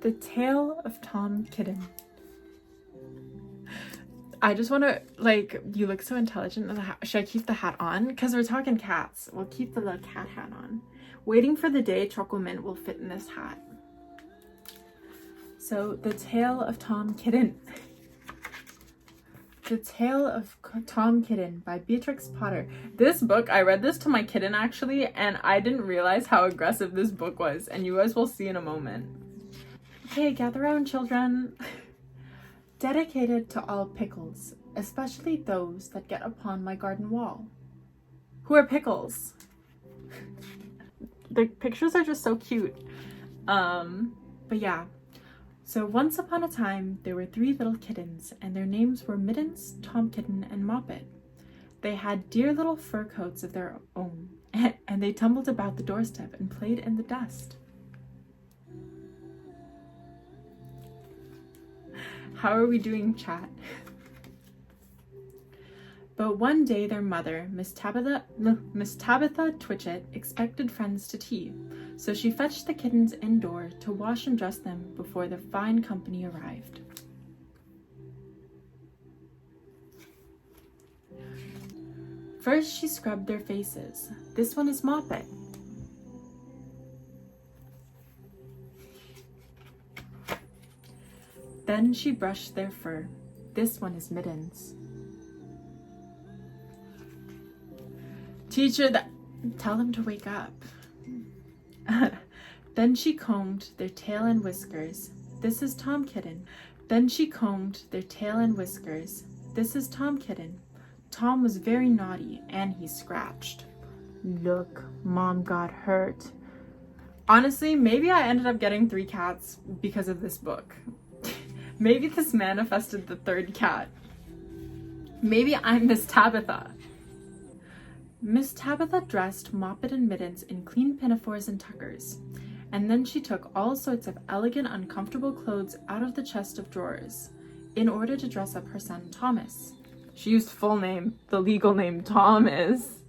The Tale of Tom Kitten. I just want to, like, you look so intelligent in the hat. Should I keep the hat on? Because we're talking cats. We'll keep the little cat hat on. Waiting for the day Choco Mint will fit in this hat. So, The Tale of Tom Kitten. The Tale of Tom Kitten by Beatrix Potter. This book, I read this to my kitten actually, and I didn't realize how aggressive this book was, and you guys will see in a moment. Okay, gather around, children. Dedicated to all pickles, especially those that get upon my garden wall. Who are pickles? The pictures are just so cute. But yeah. So once upon a time, there were 3 little kittens, and their names were Mittens, Tom Kitten, and Moppet. They had dear little fur coats of their own, and they tumbled about the doorstep and played in the dust. How are we doing, chat? But one day their mother, Miss Tabitha Twitchit, expected friends to tea, so she fetched the kittens indoor to wash and dress them before the fine company arrived. First she scrubbed their faces. This one is Moppet. Then she brushed their fur. This one is Mittens. Teacher, tell them to wake up. Then she combed their tail and whiskers. This is Tom Kitten. Then she combed their tail and whiskers. This is Tom Kitten. Tom was very naughty and he scratched. Look, Mom got hurt. Honestly, maybe I ended up getting 3 cats because of this book. Maybe this manifested the 3rd cat. Maybe I'm Miss Tabitha. Miss Tabitha dressed Moppet and Mittens in clean pinafores and tuckers, and then she took all sorts of elegant, uncomfortable clothes out of the chest of drawers in order to dress up her son Thomas. She used full name, the legal name Thomas.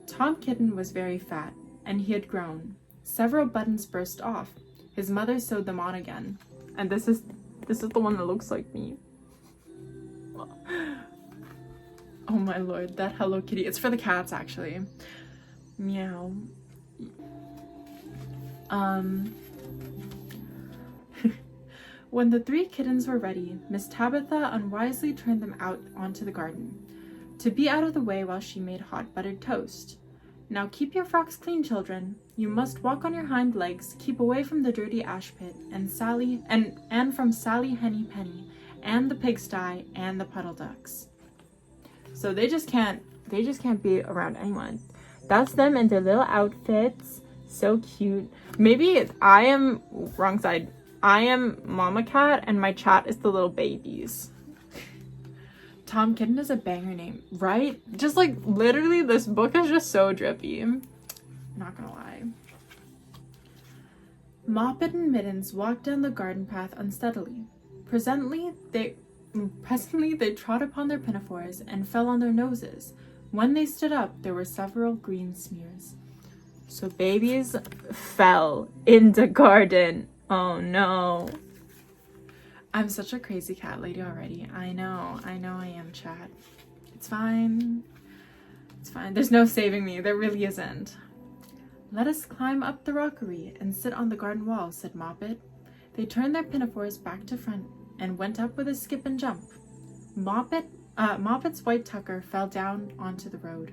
Tom Kitten was very fat, and he had grown. Several buttons burst off. His mother sewed them on again. And this is the one that looks like me. Oh my lord, that Hello Kitty. It's for the cats, actually. Meow. When the 3 kittens were ready, Miss Tabitha unwisely turned them out onto the garden, to be out of the way while she made hot buttered toast. Now keep your frocks clean, children. You must walk on your hind legs, keep away from the dirty ash pit, and from Sally Henny Penny, and the pigsty, and the puddle ducks. So they just can't be around anyone. That's them in their little outfits. So cute. Maybe I am wrong side. I am Mama Cat and my chat is the little babies. Tom Kitten is a banger name, right? Just like literally this book is just so drippy. Not gonna lie. Moppet and Mittens walked down the garden path unsteadily. Presently they trod upon their pinafores and fell on their noses. When they stood up, there were several green smears. So babies fell in the garden. Oh no. I'm such a crazy cat lady already. I know I am, chat. It's fine. It's fine. There's no saving me. There really isn't. Let us climb up the rockery and sit on the garden wall, said Moppet. They turned their pinafores back to front and went up with a skip and jump. Moppet's white tucker fell down onto the road.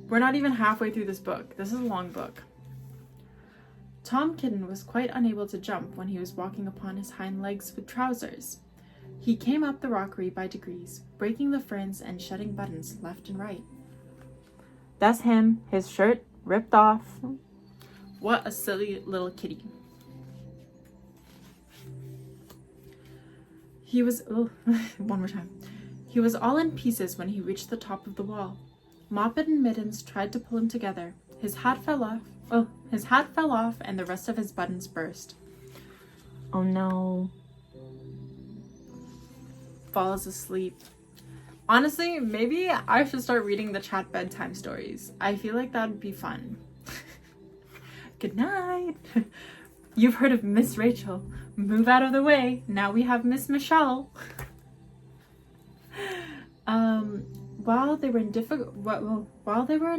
We're not even halfway through this book. This is a long book. Tom Kitten was quite unable to jump when he was walking upon his hind legs with trousers. He came up the rockery by degrees, breaking the ferns and shedding buttons left and right. That's him, his shirt ripped off. What a silly little kitty. He was, one more time. He was all in pieces when he reached the top of the wall. Moppet and Mittens tried to pull him together. His hat fell off and the rest of his buttons burst. Oh no. Falls asleep. Honestly, maybe I should start reading the chat bedtime stories. I feel like that would be fun. Good night. You've heard of Miss Rachel. Move out of the way. Now we have Miss Michelle. While they were in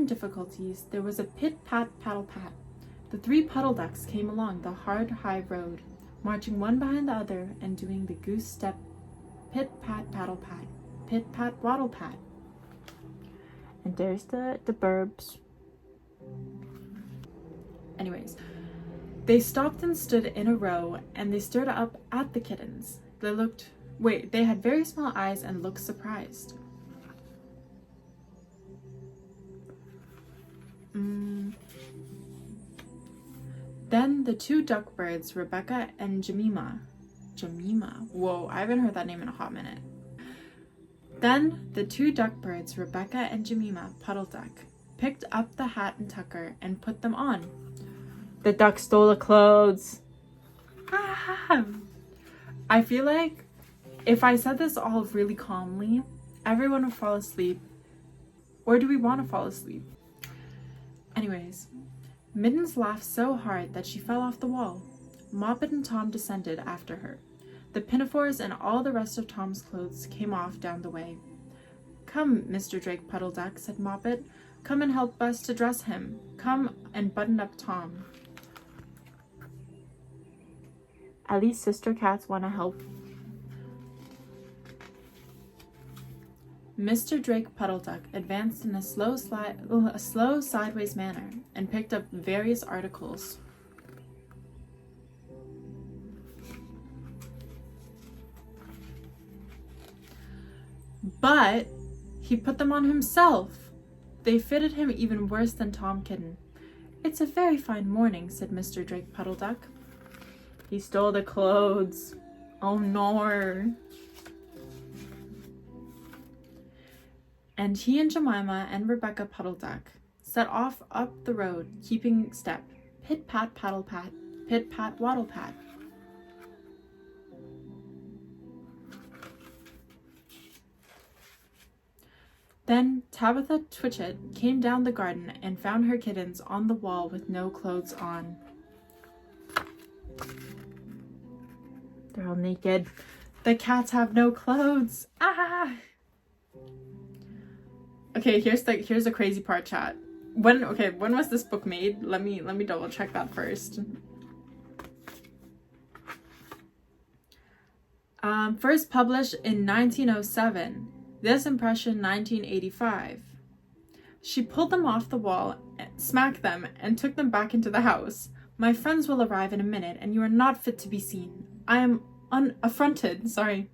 difficulties, there was a pit-pat-paddle-pat. The 3 puddle ducks came along the hard, high road, marching one behind the other and doing the goose step, pit-pat-paddle-pat, pit-pat-waddle-pat. And there's the burbs. Anyways, they stopped and stood in a row, and they stared up at the kittens. They had very small eyes and looked surprised. Then the 2 duck birds, Rebecca and Jemima. Whoa, I haven't heard that name in a hot minute. Then the 2 duck birds, Rebecca and Jemima, Puddle Duck, picked up the hat and tucker and put them on. The duck stole the clothes. Ah! I feel like if I said this all really calmly, everyone would fall asleep. Or do we want to fall asleep? Anyways, Mittens laughed so hard that she fell off the wall. Moppet and Tom descended after her. The pinafores and all the rest of Tom's clothes came off down the way. Come, Mr. Drake Puddle Duck, said Moppet. Come and help us to dress him. Come and button up Tom. At least sister cats want to help. Mr. Drake Puddle Duck advanced in a slow sideways manner and picked up various articles. But he put them on himself. They fitted him even worse than Tom Kitten. It's a very fine morning, said Mr. Drake Puddle Duck. He stole the clothes. Oh no. And he and Jemima and Rebecca Puddle Duck set off up the road, keeping step. Pit-pat, paddle-pat, pit-pat, waddle-pat. Then Tabitha Twitchit came down the garden and found her kittens on the wall with no clothes on. They're all naked. The cats have no clothes. Ah! Okay, here's the crazy part, chat. When was this book made? Let me double check that first. First published in 1907. This impression 1985. She pulled them off the wall, smacked them, and took them back into the house. My friends will arrive in a minute, and you are not fit to be seen. I am affronted, sorry,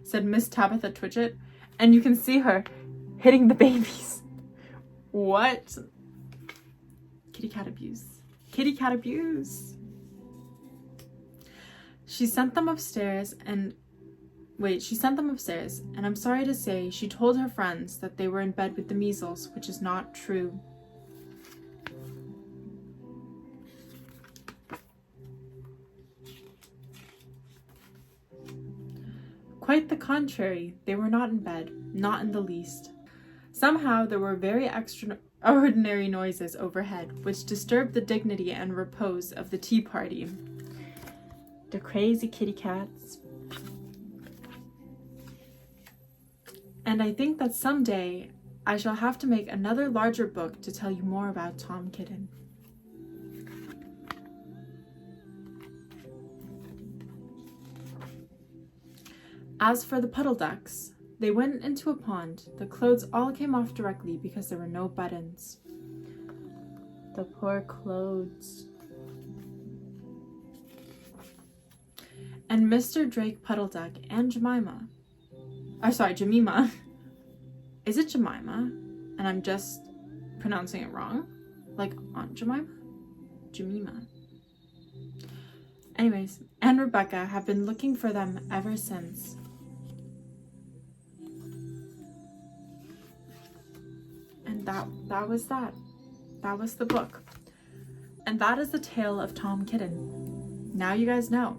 said Miss Tabitha Twitchit, and you can see her hitting the babies. What? Kitty cat abuse. Kitty cat abuse. She sent them upstairs, and I'm sorry to say she told her friends that they were in bed with the measles, which is not true. Quite the contrary, they were not in bed, not in the least. Somehow there were very extraordinary noises overhead, which disturbed the dignity and repose of the tea party. The crazy kitty cats. And I think that someday I shall have to make another larger book to tell you more about Tom Kitten. As for the puddle ducks, they went into a pond. The clothes all came off directly because there were no buttons. The poor clothes. And Mr. Drake Puddle Duck and Jemima. Is it Jemima? And I'm just pronouncing it wrong? Like Aunt Jemima? Jemima. Anyways, and Rebecca have been looking for them ever since. And that was that. That was the book. And that is the tale of Tom Kitten. Now you guys know.